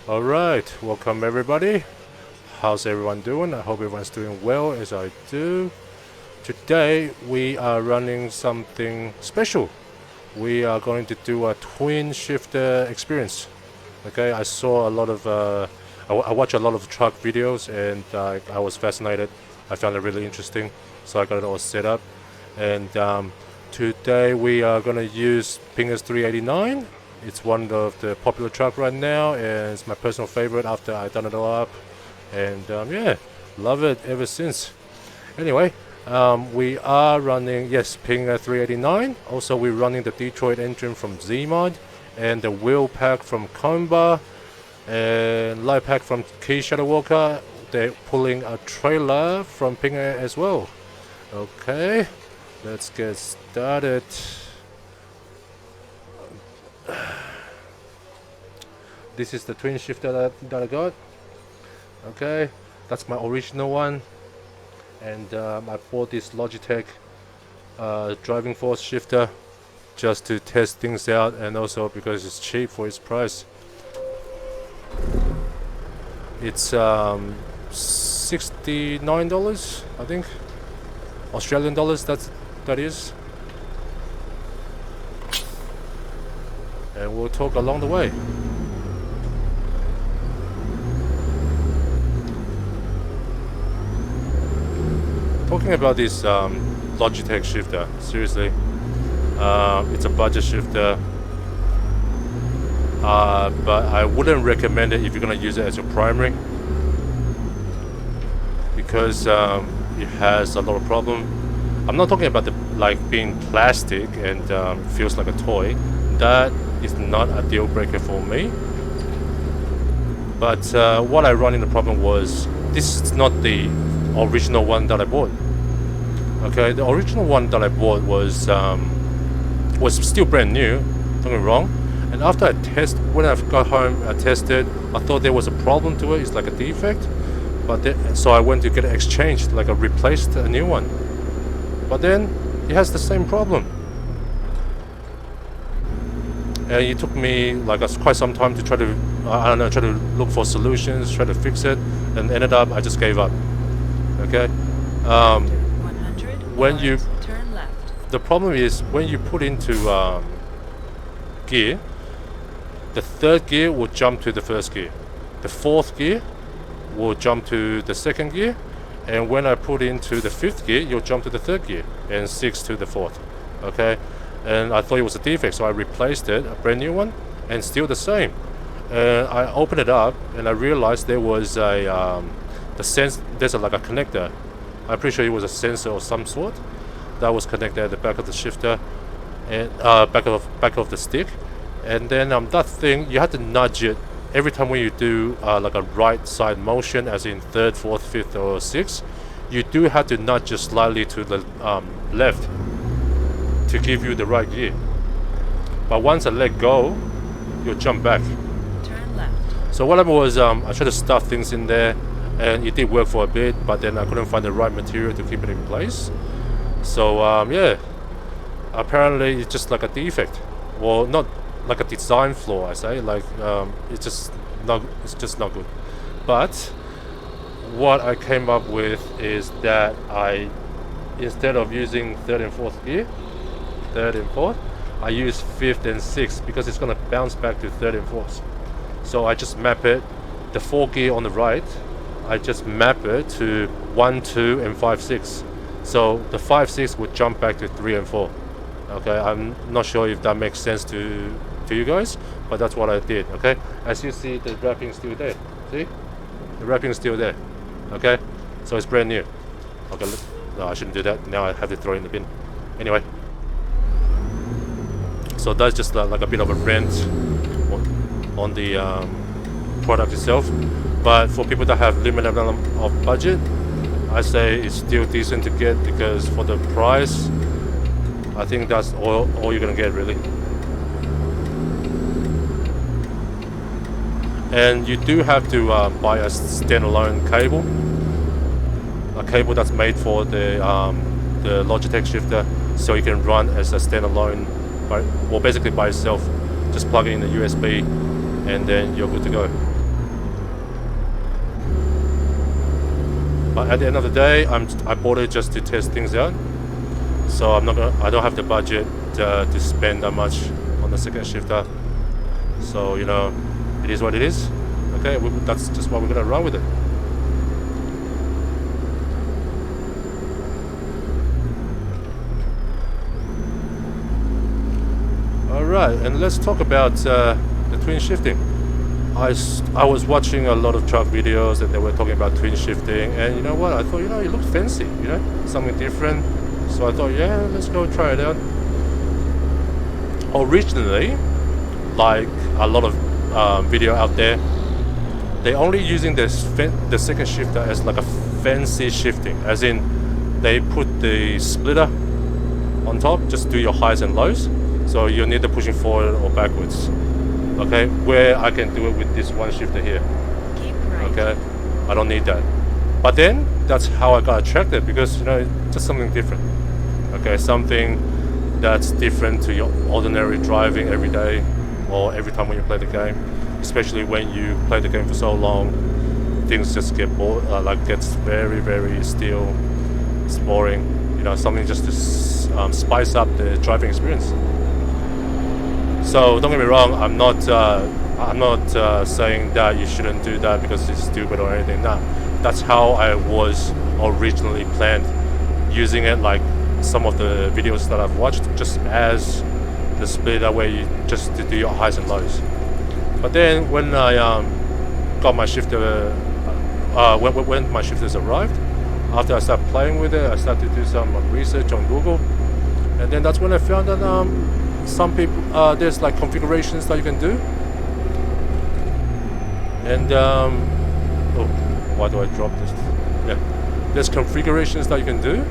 Alright, welcome everybody. How's everyone doing? I hope everyone's doing well as I do. Today we are running something special. We are going to do a twin shifter experience. Okay, I saw a lot of I watch a lot of truck videos and I was fascinated. I found it really interesting, so I got it all set up. And today we are going to use Pinga's 389. It's one of the popular truck right now, and it's my personal favorite after I done it all up. And yeah, love it ever since. Anyway, we are running, yes, Pinga 389. Also, we're running the Detroit engine from Zeemods, and the wheel pack from Conbar, and light pack from Kishadowalker. They're pulling a trailer from Pinga as well. Okay, let's get started. This is the twin shifter that I got. Okay, that's my original one, and I bought this Logitech driving force shifter just to test things out, and also because it's cheap for its price. It's $69, I think, Australian dollars. That is, and we'll talk along the way. Talking about this Logitech shifter, seriously, it's a budget shifter, but I wouldn't recommend it if you're going to use it as your primary, because it has a lot of problem. I'm not talking about the being plastic and feels like a toy. That is not a deal breaker for me. But what I run into the problem was this is not the original one that I bought. Okay, the original one that I bought was still brand new, don't get me wrong. And after when I got home, I tested, I thought there was a problem to it, it's like a defect. So I went to get it exchanged, like I replaced a new one. But then it has the same problem. And it took me quite some time to try to, try to look for solutions, try to fix it, and ended up I just gave up. Okay. When you turn left. The problem is when you put into gear, the third gear will jump to the first gear, the fourth gear will jump to the second gear, and when I put into the fifth gear, you'll jump to the third gear, and sixth to the fourth. Okay, and I thought it was a defect, so I replaced it, a brand new one, and still the same. And I opened it up, and I realized there was a there's like a connector. I'm pretty sure it was a sensor of some sort that was connected at the back of the shifter and back of the stick. And then that thing, you have to nudge it every time when you do like a right side motion, as in third, fourth, fifth, or sixth. You do have to nudge it slightly to the left to give you the right gear. But once I let go, you'll jump back. Turn left. So what happened was I tried to stuff things in there, and it did work for a bit, but then I couldn't find the right material to keep it in place. So yeah, apparently it's just like a defect, well, not like a design flaw, I say. It's just not good. But what I came up with is that instead of using third and fourth, I use fifth and sixth, because it's gonna bounce back to third and fourth. So I just map it, the 4 gear on the right, I just map it to 1, 2, and 5, 6. So the 5, 6 would jump back to 3 and 4. Okay, I'm not sure if that makes sense to you guys, but that's what I did. Okay, as you see, the wrapping is still there. See, the wrapping is still there. Okay, so it's brand new. Okay, no, I shouldn't do that. Now I have to throw it in the bin. Anyway, so that's just like a bit of a rant on the product itself. But for people that have limited amount of budget, I say it's still decent to get, because for the price, I think that's all you're gonna get, really. And you do have to buy a standalone cable, a cable that's made for the Logitech shifter, so you can run as a standalone, basically by itself. Just plug it in the USB, and then you're good to go. But at the end of the day, I bought it just to test things out. So I don't have the budget to spend that much on the second shifter. So you know, it is what it is. Okay, that's just what we're gonna run with it. Alright, and let's talk about the twin shifting. I was watching a lot of truck videos and they were talking about twin shifting, and you know what, I thought, you know, it looked fancy, you know, something different. So I thought, yeah, let's go try it out. Originally, like a lot of video out there, they only using the second shifter as like a fancy shifting, as in they put the splitter on top, just do your highs and lows. So you're neither pushing forward or backwards. Okay, where I can do it with this one shifter here. Keep right. Okay, I don't need that. But then that's how I got attracted, because you know, it's just something different. Okay, something that's different to your ordinary driving every day or every time when you play the game. Especially when you play the game for so long, things just get bored, gets very, very still. It's boring. You know, something just to spice up the driving experience. So don't get me wrong, I'm not saying that you shouldn't do that because it's stupid or anything. No, that's how I was originally planned, using it like some of the videos that I've watched, just as the splitter where you just to do your highs and lows. But then when I got my shifter, when my shifters arrived, after I started playing with it, I started to do some research on Google, and then that's when I found that some people, there's like configurations that you can do, and oh, why do I drop this? Yeah, there's configurations that you can do,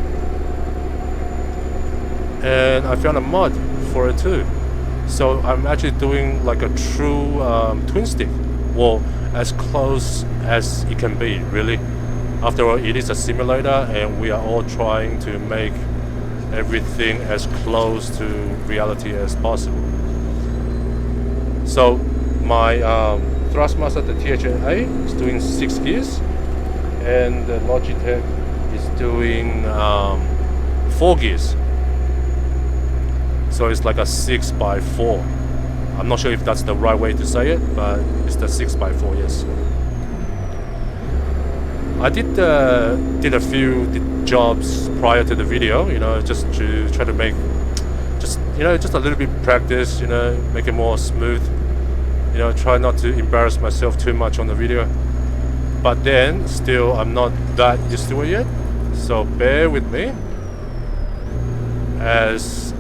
and I found a mod for it too. So I'm actually doing like a true twin stick, well, as close as it can be, really. After all, it is a simulator, and we are all trying to make everything as close to reality as possible. So my Thrustmaster, the THA is doing 6 gears, and the Logitech is doing 4 gears. So it's like a 6x4. I'm not sure if that's the right way to say it, but it's the 6x4, yes. I did a few jobs prior to the video, you know, just to try to make just a little bit practice, you know, make it more smooth, you know, try not to embarrass myself too much on the video. But then still, I'm not that used to it yet, so bear with me, as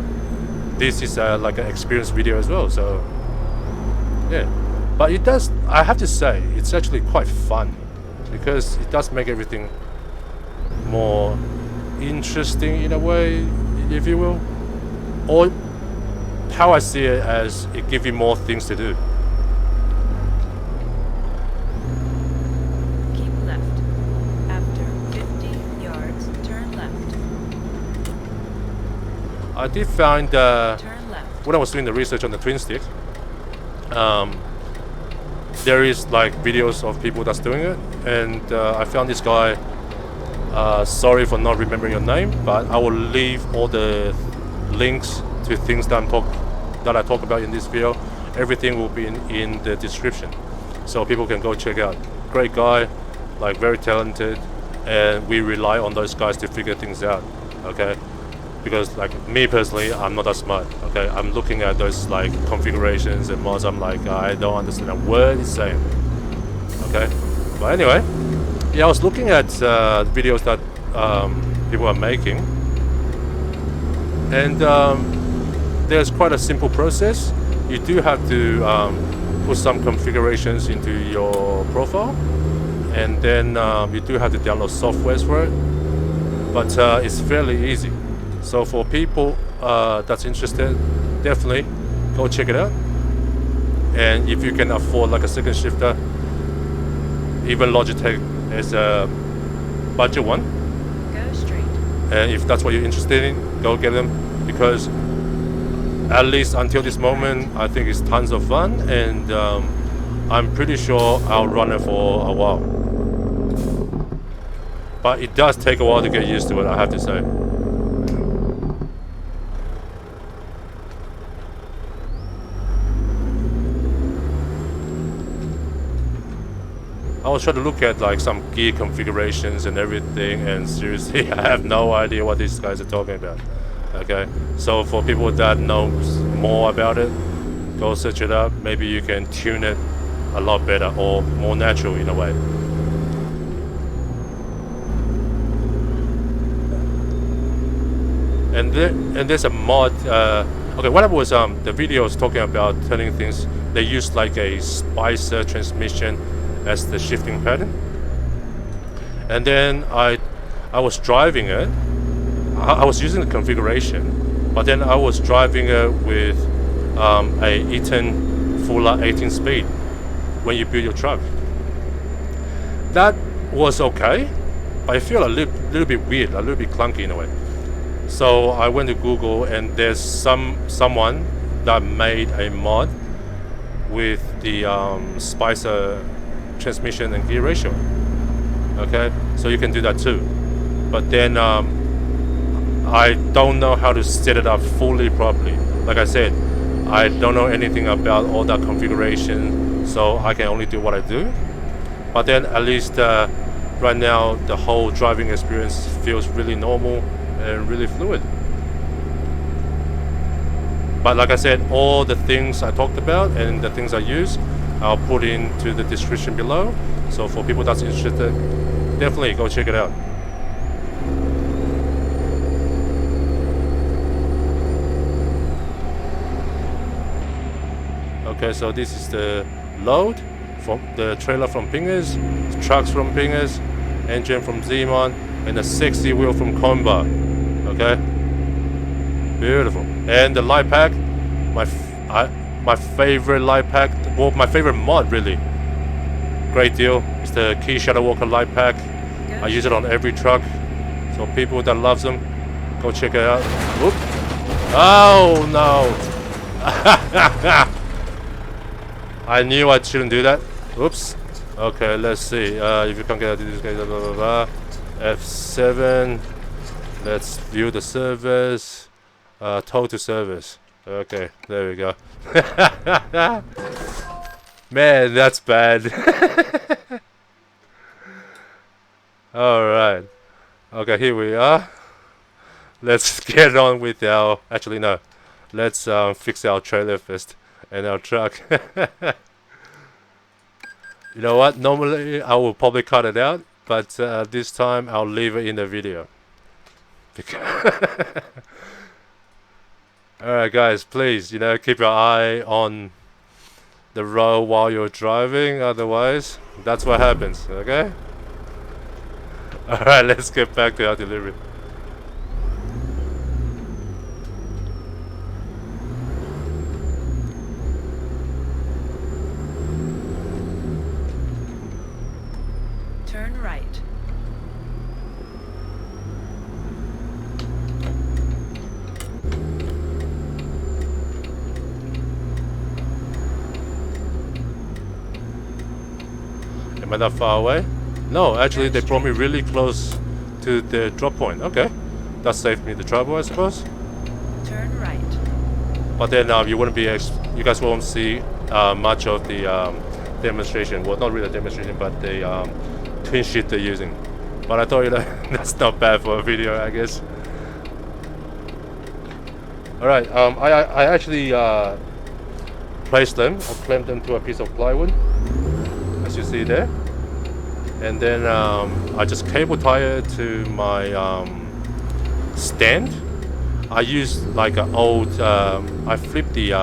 this is like an experience video as well. So yeah, but it does, I have to say, it's actually quite fun, because it does make everything more interesting in a way, if you will, or how I see it, as it gives you more things to do. Keep left. After 50 yards, turn left. I did find Turn left. when I was doing the research on the twin stick, there is like videos of people that's doing it, and I found this guy. Sorry for not remembering your name, but I will leave all the links to things that I talk about in this video. Everything will be in the description, so people can go check out. Great guy, like very talented, and we rely on those guys to figure things out. Okay, because like me personally, I'm not that smart. Okay, I'm looking at those like configurations and mods. I'm like, I don't understand a word it's saying. Okay, but anyway, yeah, I was looking at videos that people are making, and there's quite a simple process. You do have to put some configurations into your profile, and then you do have to download softwares for it, but it's fairly easy. So for people that's interested, definitely go check it out. And if you can afford like a second shifter, even Logitech is a budget one. Go straight. And if that's what you're interested in, go get them, because at least until this moment, I think it's tons of fun, and I'm pretty sure I'll run it for a while. But it does take a while to get used to it, I have to say. I was trying to look at like some gear configurations and everything, and seriously, I have no idea what these guys are talking about. Okay, so for people that know more about it, go search it up. Maybe you can tune it a lot better or more natural in a way. And there's a mod. Okay, what was the video was talking about turning things. They used like a Spicer transmission as the shifting pattern. And then I was driving it. I was using the configuration, but then I was driving it with a Eaton Fuller 18 speed when you build your truck. That was okay, but I feel a little bit weird, a little bit clunky in a way. So I went to Google, and there's someone that made a mod with the Spicer transmission and gear ratio. Okay, so you can do that too. But then I don't know how to set it up fully properly. Like I said, I don't know anything about all that configuration, so I can only do what I do. But then at least right now the whole driving experience feels really normal and really fluid. But like I said, all the things I talked about and the things I use, I'll put into the description below. So for people that's interested, definitely go check it out. Okay, so this is the load from the trailer from Pinga's, trucks from Pinga's, engine from Zeemods, and a sexy wheel from Conbar. Okay, beautiful. And the light pack, my favorite light pack, well, my favorite mod really. Great deal. It's the Kishadowalker Light pack. I use it on every truck. So people that loves them, go check it out. Oop. Oh no! I knew I shouldn't do that. Oops. Okay, let's see. If you can't get out of this guy, blah blah blah. F7. Let's view the service. Tow to service. Okay, there we go. Man, that's bad. Alright. Okay, here we are. Let's get on with our... Actually, no. Let's fix our trailer first and our truck. You know what? Normally, I will probably cut it out. But this time, I'll leave it in the video. Alright guys, please, you know, keep your eye on the road while you're driving, otherwise that's what happens, okay? Alright, let's get back to our delivery. Turn right. Am I that far away? No, actually they brought me really close to the drop point. Okay, that saved me the trouble, I suppose. Turn right. But then you wouldn't be, you guys won't see much of the demonstration. Well, not really a demonstration, but the twin sheet they're using. But I thought, you know, that's not bad for a video, I guess. All right, I actually placed them. I clamped them to a piece of plywood, as you see there, and then I just cable tie it to my stand. I used like an old, I flipped the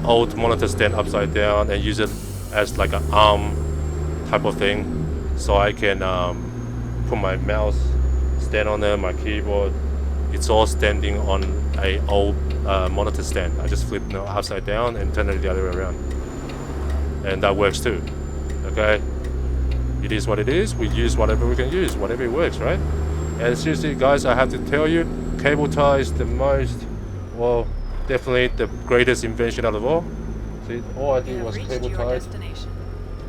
old monitor stand upside down and use it as like an arm type of thing, so I can put my mouse stand on there, my keyboard. It's all standing on a old monitor stand. I just flip it upside down and turn it the other way around, and that works too. Okay, it is what it is. We use whatever we can use, whatever it works, right? And seriously guys, I have to tell you, cable tie is the most, well, definitely the greatest invention out of all. See, all I did was cable tie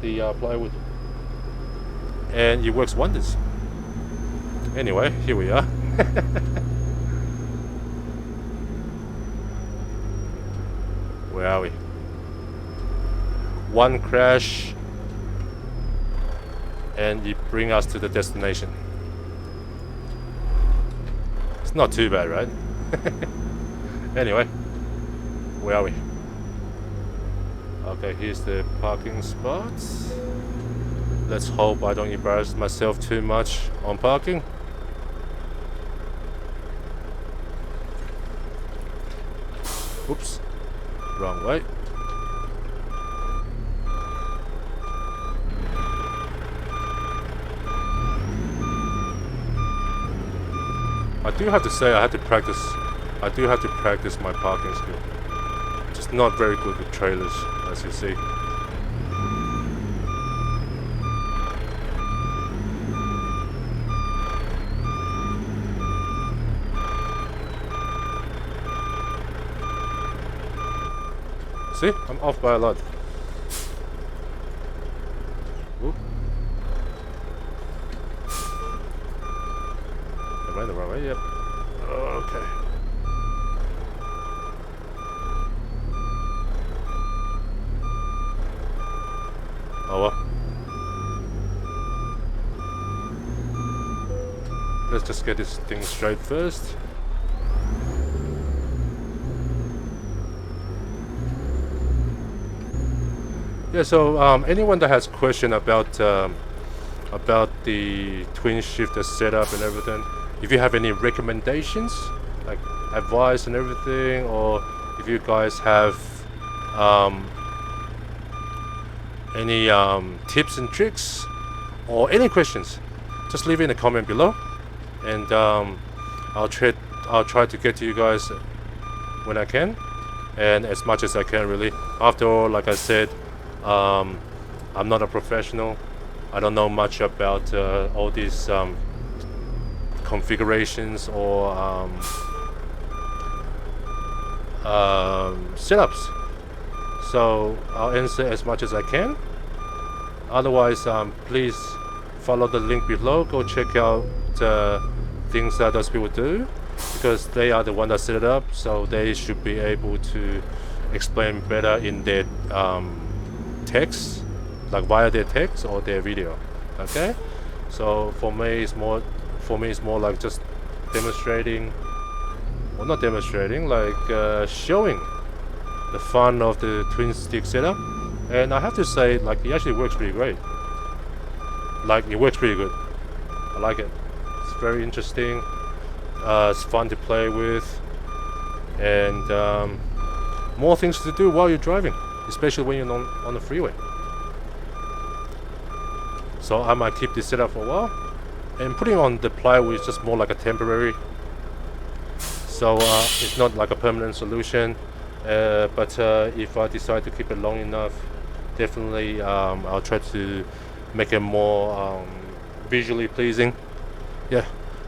the plywood, and it works wonders. Anyway, here we are. Where are we? One crash and it brings us to the destination. It's not too bad, right? Anyway, where are we? Okay, here's the parking spots. Let's hope I don't embarrass myself too much on parking. Oops, wrong way. I do have to say I do have to practice my parking skill. Just not very good with trailers, as you see. See, I'm off by a lot. Ooh. Am I the wrong way? Yep. Okay. Oh well. Let's just get this thing straight first. Yeah, so anyone that has question about the twin shifter setup and everything, if you have any recommendations, like advice and everything, or if you guys have any tips and tricks or any questions, just leave it in the comment below, and I'll try to get to you guys when I can, and as much as I can, really. After all, like I said, I'm not a professional. I don't know much about all these configurations or setups, so I'll answer as much as I can. Otherwise, please follow the link below. Go check out things that those people do, because they are the one that set it up, so they should be able to explain better in their text, like via their text or their video. Okay, so for me it's more like just demonstrating, well, not demonstrating, like showing the fun of the twin stick setup. And I have to say, like, it actually works pretty great. Like, it works pretty good. I like it. It's very interesting. It's fun to play with, and more things to do while you're driving, especially when you're on the freeway. So I might keep this setup for a while, and putting on the plywood is just more like a temporary, so it's not like a permanent solution, but if I decide to keep it long enough, definitely I'll try to make it more visually pleasing. Yeah,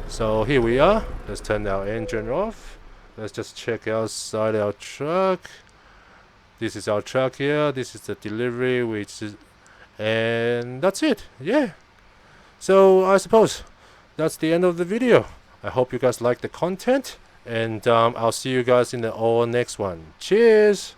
so here we are. Let's turn our engine off. Let's just check outside our truck. This is our truck here. This is the delivery, which is, and that's it. Yeah, so I suppose that's the end of the video. I hope you guys like the content, and I'll see you guys in the next one. Cheers.